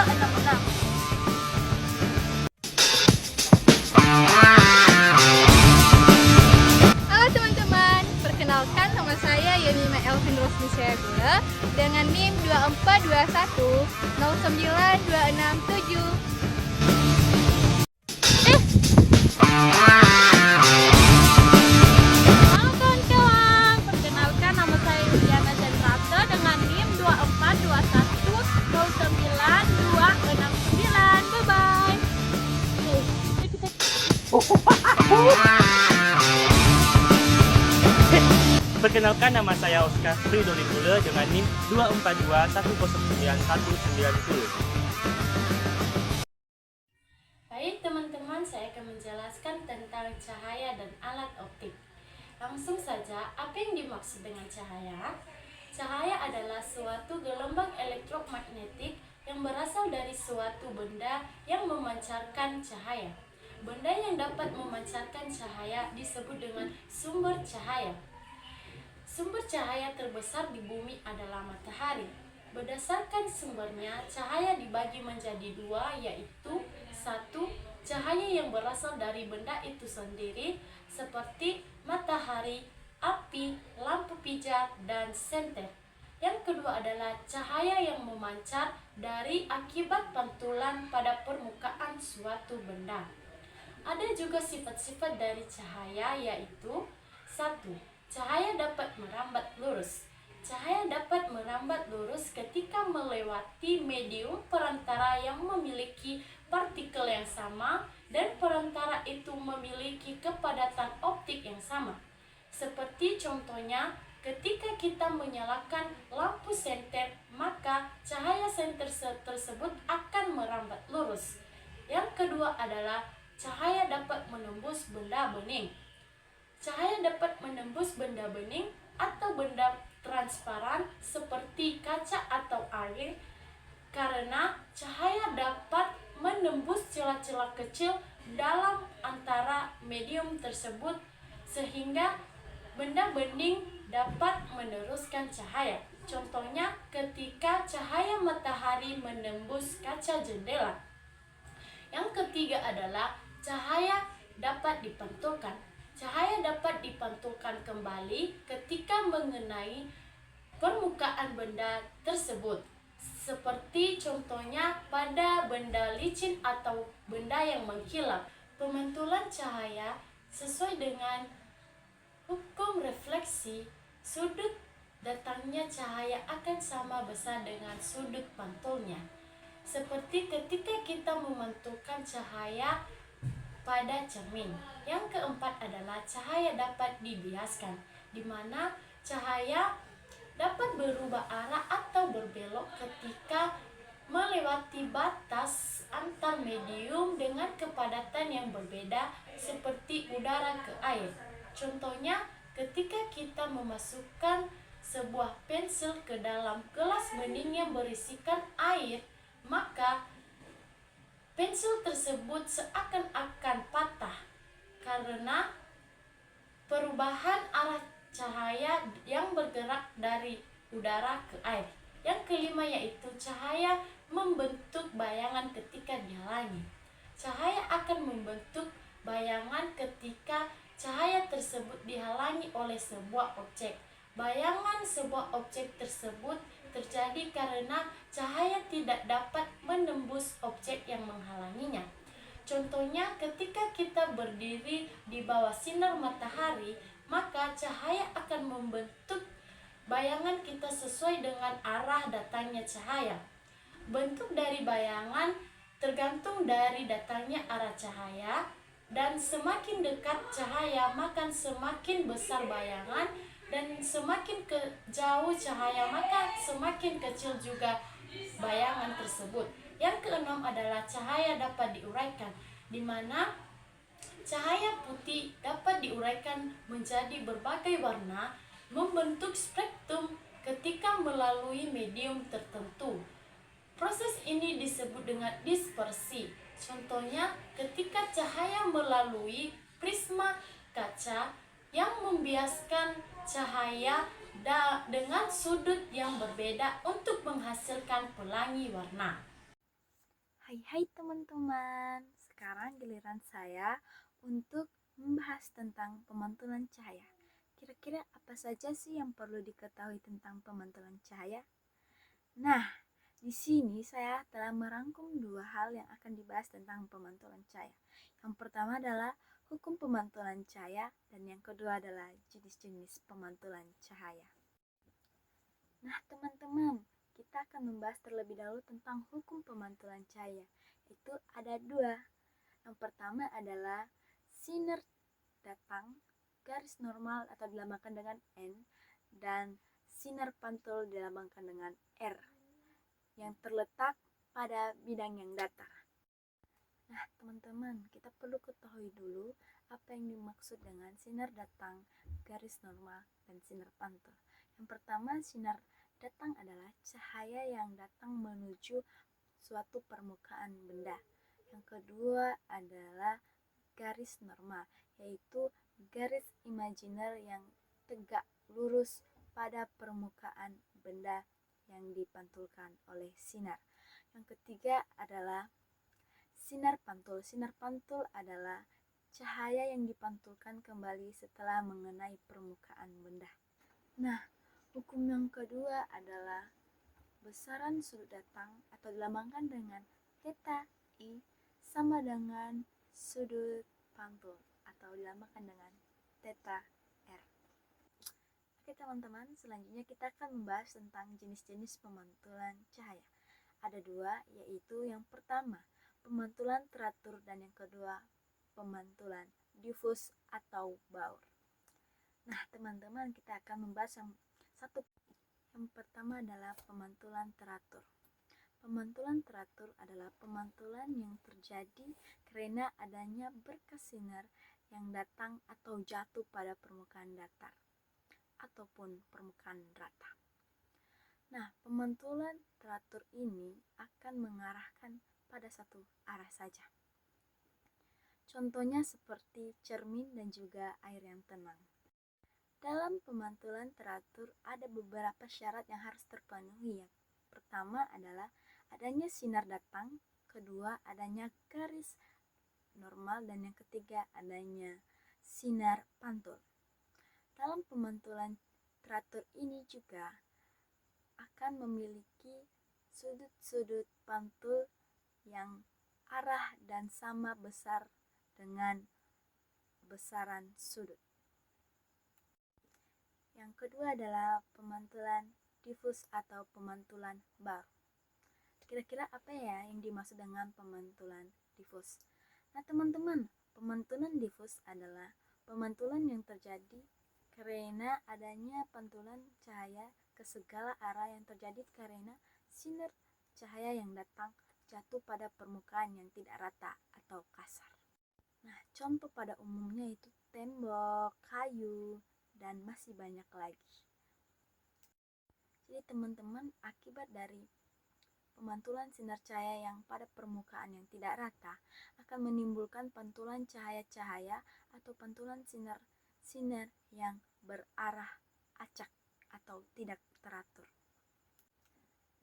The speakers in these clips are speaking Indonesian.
266. Halo teman-teman, perkenalkan nama saya Yunima Elvin Rosmi Syagula dengan NIM 2421 09267. Halo kawan-kawan, perkenalkan nama saya Yuliana Chandrata dengan NIM 2421 09269. Bye-bye. Perkenalkan nama saya Oscar Fridolin Mula dengan NIM 242109110. Baik teman-teman, saya akan menjelaskan tentang cahaya dan alat optik. Langsung saja, apa yang dimaksud dengan cahaya? Cahaya adalah suatu gelombang elektromagnetik yang berasal dari suatu benda yang memancarkan cahaya. Benda yang dapat memancarkan cahaya disebut dengan sumber cahaya. Sumber cahaya terbesar di bumi adalah matahari. Berdasarkan sumbernya, cahaya dibagi menjadi dua, yaitu satu, cahaya yang berasal dari benda itu sendiri, seperti matahari, api, lampu pijar, dan senter. Yang kedua adalah cahaya yang memancar dari akibat pantulan pada permukaan suatu benda. Ada juga sifat-sifat dari cahaya, yaitu satu, cahaya dapat merambat lurus. Cahaya dapat merambat lurus ketika melewati medium perantara yang memiliki partikel yang sama dan perantara itu memiliki kepadatan optik yang sama. Seperti contohnya, ketika kita menyalakan lampu senter, maka cahaya senter tersebut akan merambat lurus. Yang kedua adalah cahaya dapat menembus benda bening. Cahaya dapat menembus benda bening atau benda transparan seperti kaca atau air karena cahaya dapat menembus celah-celah kecil dalam antara medium tersebut sehingga benda bening dapat meneruskan cahaya. Contohnya ketika cahaya matahari menembus kaca jendela. Yang ketiga adalah cahaya dapat dipantulkan. Cahaya dapat dipantulkan kembali ketika mengenai permukaan benda tersebut. Seperti contohnya pada benda licin atau benda yang mengkilap. Pemantulan cahaya sesuai dengan hukum refleksi, sudut datangnya cahaya akan sama besar dengan sudut pantulnya. Seperti ketika kita memantulkan cahaya pada cermin. Yang keempat adalah cahaya dapat dibiaskan, di mana cahaya dapat berubah arah atau berbelok ketika melewati batas antar medium dengan kepadatan yang berbeda seperti udara ke air. Contohnya, ketika kita memasukkan sebuah pensil ke dalam gelas bening yang berisikan air, maka pensil tersebut seakan-akan patah karena perubahan arah cahaya yang bergerak dari udara ke air. Yang kelima yaitu cahaya membentuk bayangan ketika dihalangi. Cahaya akan membentuk bayangan ketika cahaya tersebut dihalangi oleh sebuah objek. Bayangan sebuah objek tersebut terjadi karena cahaya tidak dapat menembus objek yang menghalanginya. Contohnya ketika kita berdiri di bawah sinar matahari, maka cahaya akan membentuk bayangan kita sesuai dengan arah datangnya cahaya. Bentuk dari bayangan tergantung dari datangnya arah cahaya, dan semakin dekat cahaya maka semakin besar bayangan, dan semakin jauh cahaya maka semakin kecil juga bayangan tersebut. Yang keenam adalah cahaya dapat diuraikan, di mana cahaya putih dapat diuraikan menjadi berbagai warna, membentuk spektrum ketika melalui medium tertentu. Proses ini disebut dengan dispersi. Contohnya ketika cahaya melalui prisma kaca yang membiaskan cahaya dengan sudut yang berbeda untuk menghasilkan pelangi warna. Hai teman-teman, sekarang giliran saya untuk membahas tentang pemantulan cahaya. Kira-kira apa saja sih yang perlu diketahui tentang pemantulan cahaya? Nah, di sini saya telah merangkum dua hal yang akan dibahas tentang pemantulan cahaya. Yang pertama adalah hukum pemantulan cahaya dan yang kedua adalah jenis-jenis pemantulan cahaya. Nah, teman-teman, kita akan membahas terlebih dahulu tentang hukum pemantulan cahaya. Itu ada dua. Yang pertama adalah sinar datang garis normal atau dilambangkan dengan N dan sinar pantul dilambangkan dengan R yang terletak pada bidang yang datar. Nah, teman-teman, kita perlu ketahui dulu apa yang dimaksud dengan sinar datang garis normal dan sinar pantul. Yang pertama, sinar datang adalah cahaya yang datang menuju suatu permukaan benda. Yang kedua adalah garis normal, yaitu garis imajiner yang tegak lurus pada permukaan benda yang dipantulkan oleh sinar. Yang ketiga adalah sinar pantul. Sinar pantul adalah cahaya yang dipantulkan kembali setelah mengenai permukaan benda. Nah, hukum yang kedua adalah besaran sudut datang atau dilambangkan dengan theta I sama dengan sudut pantul atau dilambangkan dengan theta R. Oke teman-teman, selanjutnya kita akan membahas tentang jenis-jenis pemantulan cahaya. Ada dua, yaitu yang pertama pemantulan teratur dan yang kedua pemantulan difus atau baur. Nah teman-teman, kita akan membahas yang pertama adalah pemantulan teratur. Pemantulan teratur adalah pemantulan yang terjadi karena adanya berkas sinar yang datang atau jatuh pada permukaan datar ataupun permukaan rata. Nah, pemantulan teratur ini akan mengarahkan pada satu arah saja. Contohnya seperti cermin dan juga air yang tenang. Dalam pemantulan teratur ada beberapa syarat yang harus terpenuhi. Yang pertama adalah adanya sinar datang, kedua adanya garis normal, dan yang ketiga adanya sinar pantul. Dalam pemantulan teratur ini juga akan memiliki sudut-sudut pantul yang arah dan sama besar dengan besaran sudut. Yang kedua adalah pemantulan difus atau pemantulan baur. Kira-kira apa ya yang dimaksud dengan pemantulan difus? Nah teman-teman, pemantulan difus adalah pemantulan yang terjadi karena adanya pantulan cahaya ke segala arah yang terjadi karena sinar cahaya yang datang jatuh pada permukaan yang tidak rata atau kasar. Nah, contoh pada umumnya itu tembok, kayu, dan masih banyak lagi. Jadi teman-teman, akibat dari pemantulan sinar cahaya yang pada permukaan yang tidak rata akan menimbulkan pantulan cahaya-cahaya atau pantulan sinar yang berarah acak atau tidak teratur.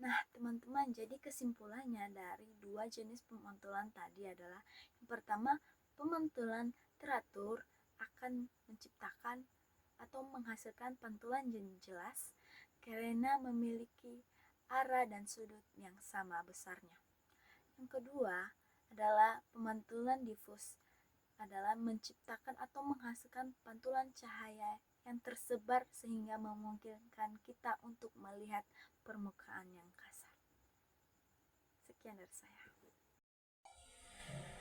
Nah teman-teman, jadi kesimpulannya dari dua jenis pemantulan tadi adalah yang pertama, pemantulan teratur akan menciptakan atau menghasilkan pantulan yang jelas karena memiliki arah dan sudut yang sama besarnya. Yang kedua adalah pemantulan difus adalah menciptakan atau menghasilkan pantulan cahaya yang tersebar sehingga memungkinkan kita untuk melihat permukaan yang kasar. Sekian dari saya.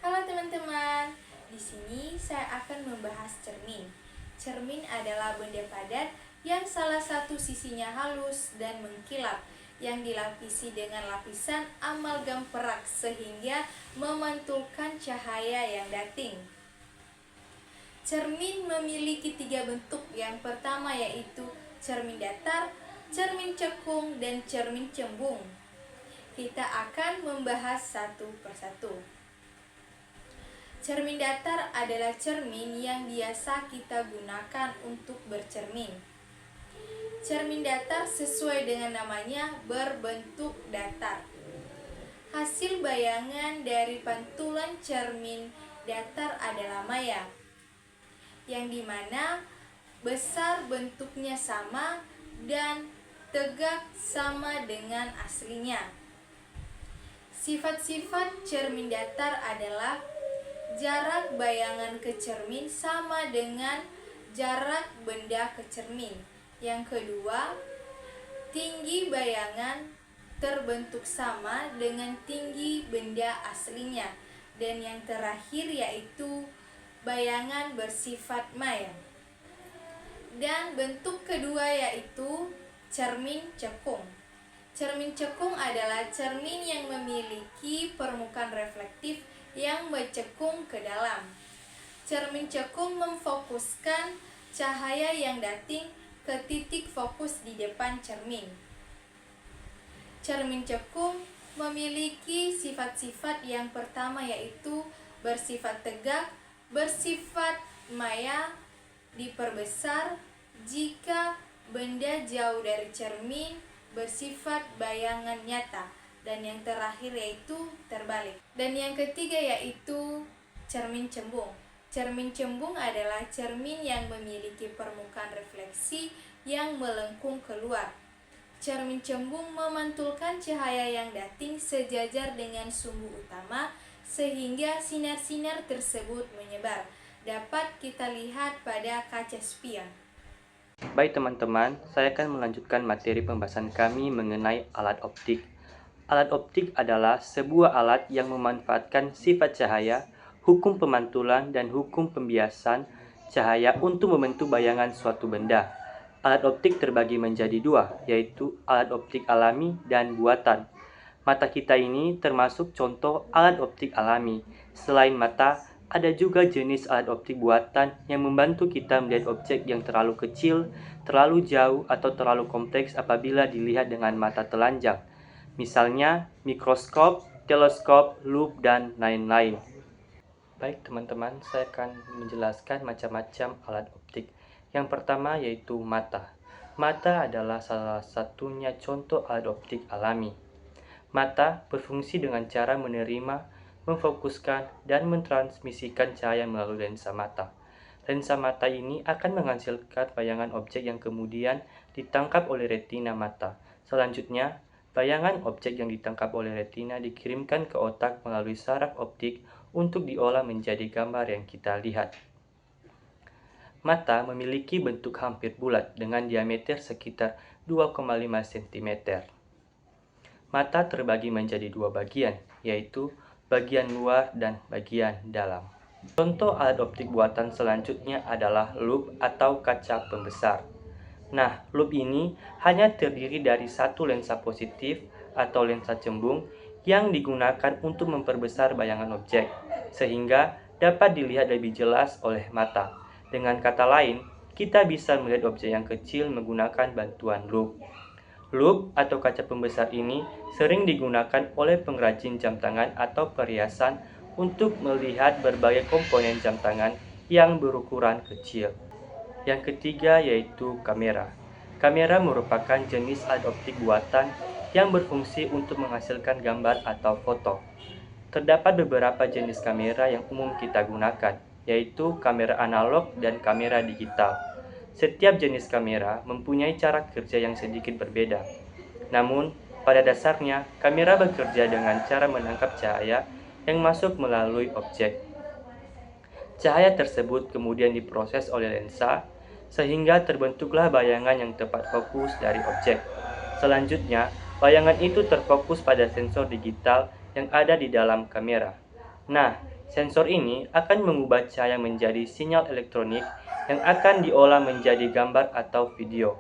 Halo teman-teman, di sini saya akan membahas cermin. Cermin adalah benda padat yang salah satu sisinya halus dan mengkilap, yang dilapisi dengan lapisan amalgam perak sehingga memantulkan cahaya yang dating. Cermin memiliki 3 bentuk. Yang pertama yaitu cermin datar, cermin cekung, dan cermin cembung. Kita akan membahas satu persatu. Cermin datar adalah cermin yang biasa kita gunakan untuk bercermin. Cermin datar sesuai dengan namanya berbentuk datar. Hasil bayangan dari pantulan cermin datar adalah maya, yang dimana besar bentuknya sama dan tegak sama dengan aslinya. Sifat-sifat cermin datar adalah jarak bayangan ke cermin sama dengan jarak benda ke cermin. Yang kedua, tinggi bayangan terbentuk sama dengan tinggi benda aslinya. Dan yang terakhir yaitu bayangan bersifat maya. Dan bentuk kedua yaitu cermin cekung. Cermin cekung adalah cermin yang memiliki permukaan reflektif yang mencekung ke dalam. Cermin cekung memfokuskan cahaya yang dating ke titik fokus di depan cermin. Cermin cekung memiliki sifat-sifat yang pertama yaitu bersifat tegak, bersifat maya, diperbesar jika benda jauh dari cermin, bersifat bayangan nyata, dan yang terakhir yaitu terbalik. Dan yang ketiga yaitu cermin cembung. Cermin cembung adalah cermin yang memiliki permukaan refleksi yang melengkung keluar. Cermin cembung memantulkan cahaya yang dating sejajar dengan sumbu utama sehingga sinar-sinar tersebut menyebar. Dapat kita lihat pada kaca spion. Baik teman-teman, saya akan melanjutkan materi pembahasan kami mengenai alat optik. Alat optik adalah sebuah alat yang memanfaatkan sifat cahaya, hukum pemantulan, dan hukum pembiasan cahaya untuk membentuk bayangan suatu benda. Alat optik terbagi menjadi dua, yaitu alat optik alami dan buatan. Mata kita ini termasuk contoh alat optik alami. Selain mata, ada juga jenis alat optik buatan yang membantu kita melihat objek yang terlalu kecil, terlalu jauh, atau terlalu kompleks apabila dilihat dengan mata telanjang. Misalnya mikroskop, teleskop, lup, dan lain-lain. Baik teman-teman, saya akan menjelaskan macam-macam alat optik. Yang pertama yaitu mata. Mata adalah salah satunya contoh alat optik alami. Mata berfungsi dengan cara menerima, memfokuskan, dan mentransmisikan cahaya melalui lensa mata. Lensa mata ini akan menghasilkan bayangan objek yang kemudian ditangkap oleh retina mata. Selanjutnya, bayangan objek yang ditangkap oleh retina dikirimkan ke otak melalui saraf optik untuk diolah menjadi gambar yang kita lihat. Mata memiliki bentuk hampir bulat dengan diameter sekitar 2,5 cm. Mata terbagi menjadi dua bagian, yaitu bagian luar dan bagian dalam. Contoh alat optik buatan selanjutnya adalah lup atau kaca pembesar. Nah, lup ini hanya terdiri dari satu lensa positif atau lensa cembung yang digunakan untuk memperbesar bayangan objek, sehingga dapat dilihat lebih jelas oleh mata. Dengan kata lain, kita bisa melihat objek yang kecil menggunakan bantuan lup. Lup atau kaca pembesar ini sering digunakan oleh pengrajin jam tangan atau perhiasan untuk melihat berbagai komponen jam tangan yang berukuran kecil. Yang ketiga yaitu kamera. Kamera merupakan jenis alat optik buatan yang berfungsi untuk menghasilkan gambar atau foto. Terdapat beberapa jenis kamera yang umum kita gunakan, yaitu kamera analog dan kamera digital. Setiap jenis kamera mempunyai cara kerja yang sedikit berbeda. Namun, pada dasarnya, kamera bekerja dengan cara menangkap cahaya yang masuk melalui objek. Cahaya tersebut kemudian diproses oleh lensa, sehingga terbentuklah bayangan yang tepat fokus dari objek. Selanjutnya, bayangan itu terfokus pada sensor digital yang ada di dalam kamera. Nah, sensor ini akan mengubah cahaya menjadi sinyal elektronik yang akan diolah menjadi gambar atau video.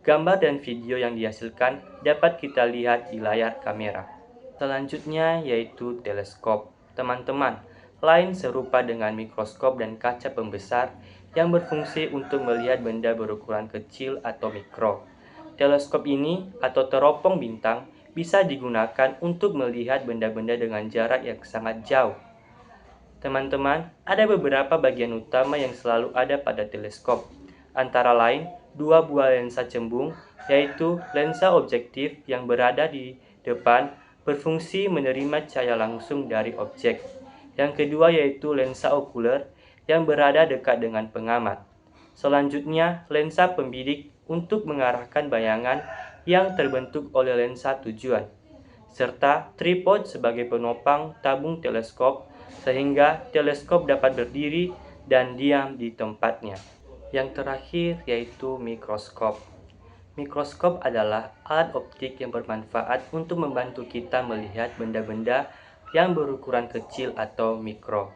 Gambar dan video yang dihasilkan dapat kita lihat di layar kamera. Selanjutnya yaitu teleskop. Teman-teman, lain serupa dengan mikroskop dan kaca pembesar yang berfungsi untuk melihat benda berukuran kecil atau mikro. Teleskop ini atau teropong bintang bisa digunakan untuk melihat benda-benda dengan jarak yang sangat jauh. Teman-teman, ada beberapa bagian utama yang selalu ada pada teleskop, antara lain dua buah lensa cembung, yaitu lensa objektif yang berada di depan berfungsi menerima cahaya langsung dari objek. Yang kedua yaitu lensa okuler yang berada dekat dengan pengamat. Selanjutnya, lensa pembidik untuk mengarahkan bayangan yang terbentuk oleh lensa tujuan, serta tripod sebagai penopang tabung teleskop sehingga teleskop dapat berdiri dan diam di tempatnya. Yang terakhir yaitu mikroskop. Mikroskop adalah alat optik yang bermanfaat untuk membantu kita melihat benda-benda yang berukuran kecil atau mikro.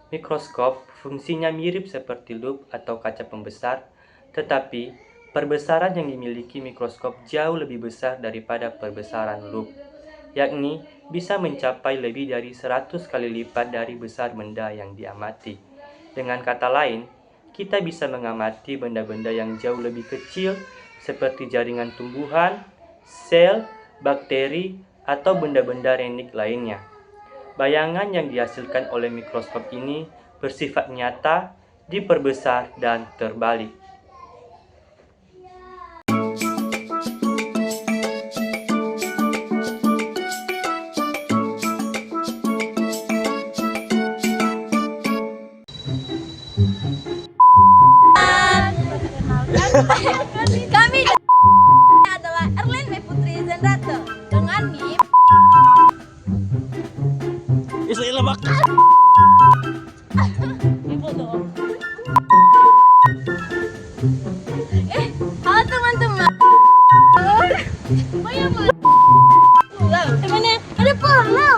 Mikroskop fungsinya mirip seperti lup atau kaca pembesar, tetapi perbesaran yang dimiliki mikroskop jauh lebih besar daripada perbesaran lup, yakni bisa mencapai lebih dari 100 kali lipat dari besar benda yang diamati. Dengan kata lain, kita bisa mengamati benda-benda yang jauh lebih kecil seperti jaringan tumbuhan, sel, bakteri, atau benda-benda renik lainnya. Bayangan yang dihasilkan oleh mikroskop ini bersifat nyata, diperbesar, dan terbalik. Kami adalah Erlen May Putri Zendrato dengan NIM halo teman-teman. Temannya ada porno.